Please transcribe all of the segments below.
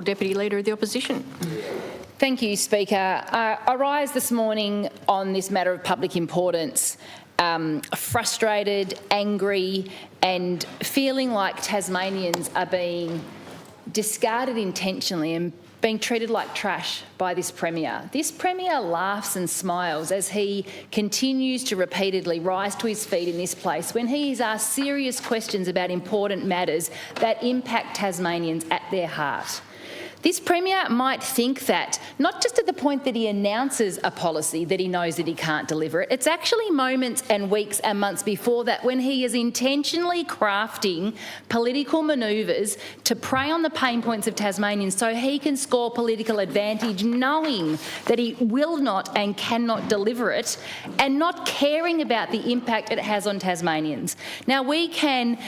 Deputy Leader of the Opposition. Thank you, Speaker. I rise this morning on this matter of public importance, frustrated, angry and feeling like Tasmanians are being discarded intentionally and being treated like trash by this Premier. This Premier laughs and smiles as he continues to repeatedly rise to his feet in this place when he is asked serious questions about important matters that impact Tasmanians at their heart. This Premier might think that, not just at the point that he announces a policy that he knows that he can't deliver it, it's actually moments and weeks and months before that when he is intentionally crafting political manoeuvres to prey on the pain points of Tasmanians so he can score political advantage, knowing that he will not and cannot deliver it and not caring about the impact it has on Tasmanians. Now, we can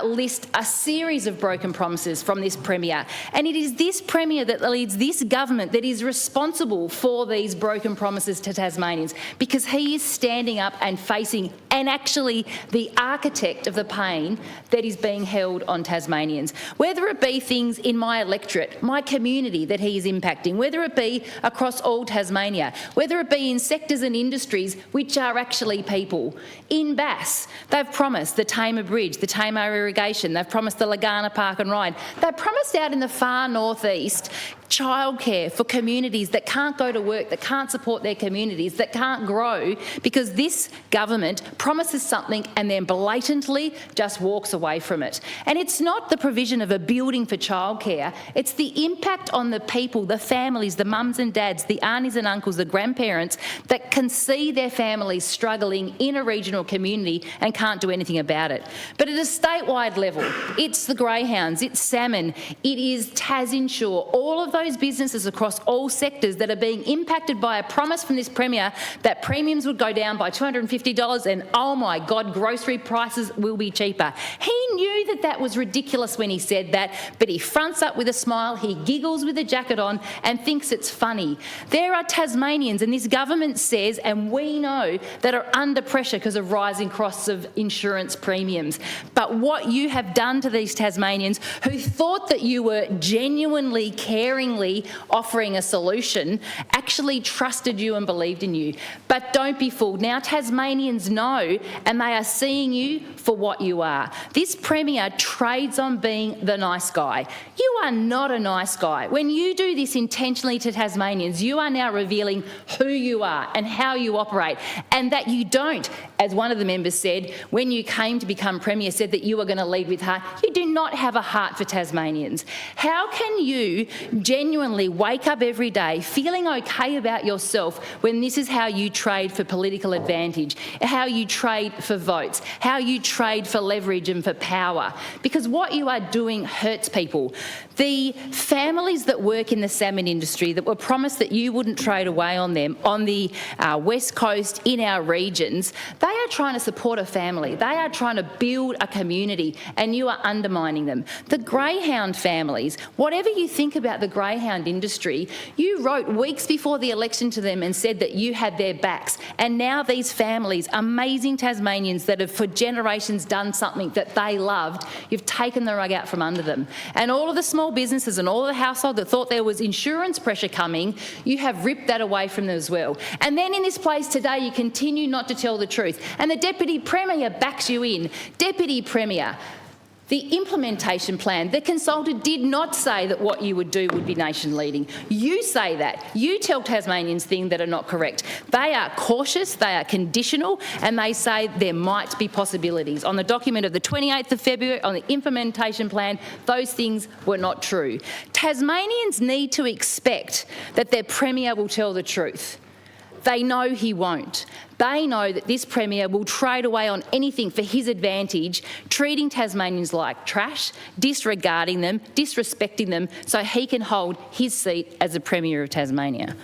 list a series of broken promises from this Premier, and it is this Premier that leads this government that is responsible for these broken promises to Tasmanians, because he is standing up and facing and actually the architect of the pain that is being held on Tasmanians. Whether it be things in my electorate, my community that he is impacting, whether it be across all Tasmania, whether it be in sectors and industries which are actually people. In Bass, they've promised the Tamar Bridge, the Tamar irrigation, they've promised the Lagana Park and Ride. They've promised out in the far northeast childcare for communities that can't go to work, that can't support their communities, that can't grow, because this government promises something and then blatantly just walks away from it. And it's not the provision of a building for childcare, it's the impact on the people, the families, the mums and dads, the aunties and uncles, the grandparents that can see their families struggling in a regional community and can't do anything about it. But at a statewide level, it's the greyhounds, it's salmon, it is Tazinsure, all of those businesses across all sectors that are being impacted by a promise from this Premier that premiums would go down by $250 and, oh my God, grocery prices will be cheaper. He knew that that was ridiculous when he said that, but he fronts up with a smile, he giggles with a jacket on and thinks it's funny. There are Tasmanians, and this government says, and we know, that are under pressure because of rising costs of insurance premiums. But what you have done to these Tasmanians who thought that you were genuinely caringly offering a solution, actually trusted you and believed in you. But don't be fooled. Now Tasmanians know, and they are seeing you for what you are. This Premier trades on being the nice guy. You are not a nice guy. When you do this intentionally to Tasmanians, you are now revealing who you are and how you operate, and that you don't, as one of the members said, when you came to become Premier, said that you were going to lead with heart. You do not have a heart for Tasmanians. How can you genuinely wake up every day feeling okay about yourself when this is how you trade for political advantage, how you trade for votes, how you trade for leverage and for power? Because what you are doing hurts people. The families that work in the salmon industry that were promised that you wouldn't trade away on them on the West Coast, in our regions, they are trying to support a family. They are trying to build a community, and you are undermining them. The greyhound families, whatever you think about the greyhound industry, you wrote weeks before the election to them and said that you had their backs. And now these families, amazing Tasmanians that have for generations done something that they loved, you've taken the rug out from under them. And all of the small businesses and all the households that thought there was insurance pressure coming, you have ripped that away from them as well. And then in this place today, you continue not to tell the truth. And the Deputy Premier backs you in. Deputy Premier, the implementation plan, the consultant did not say that what you would do would be nation leading. You say that. You tell Tasmanians things that are not correct. They are cautious, they are conditional, and they say there might be possibilities. On the document of the 28th of February, on the implementation plan, those things were not true. Tasmanians need to expect that their Premier will tell the truth. They know he won't. They know that this Premier will trade away on anything for his advantage, treating Tasmanians like trash, disregarding them, disrespecting them, so he can hold his seat as the Premier of Tasmania.